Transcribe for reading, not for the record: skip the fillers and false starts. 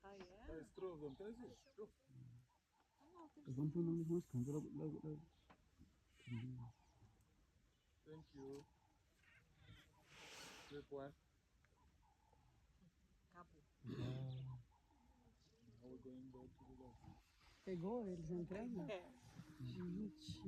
Ah, é? Traz trove, traz isso. Ah, não, tem Eu vou pôr nas mãos, cara. Logo. Thank you. Report. Acabou. Now we're going back to the lobby. Pegou eles entrando? É. Gente.